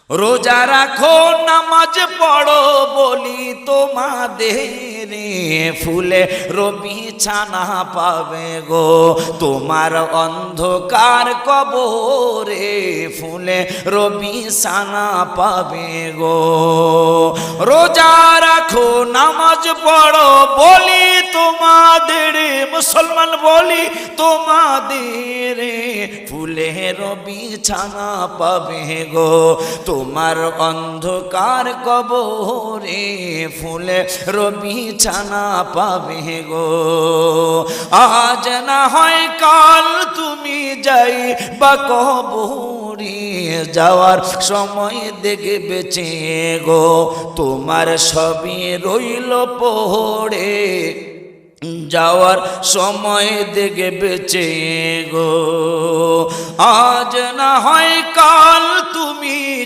রোজা রাখো নামাজ পড়ো বলি তোমাদের, ফুলে রবি ছানা পাবে গো তোমার অন্ধকার কবরে, ফুলে রবি ছানা পাবে গো। রোজা রাখো নামাজ পড়ো বলি তোমাদের, মুসলমান বলি তোমাদের, ফুলে রবি ছানা পাবে গো তোমার অন্ধকার কবরে, ফুলে রবি ছানা পাবে গো। আজ না হয় কাল তুমি যাই বা কবরে, যাওয়ার সময় দেখে বেঁচে গো তোমার সবই রইল পড়ে, যাওয়ার সময় দেখে বেঁচে গো। আজ না হয় কাল তুমি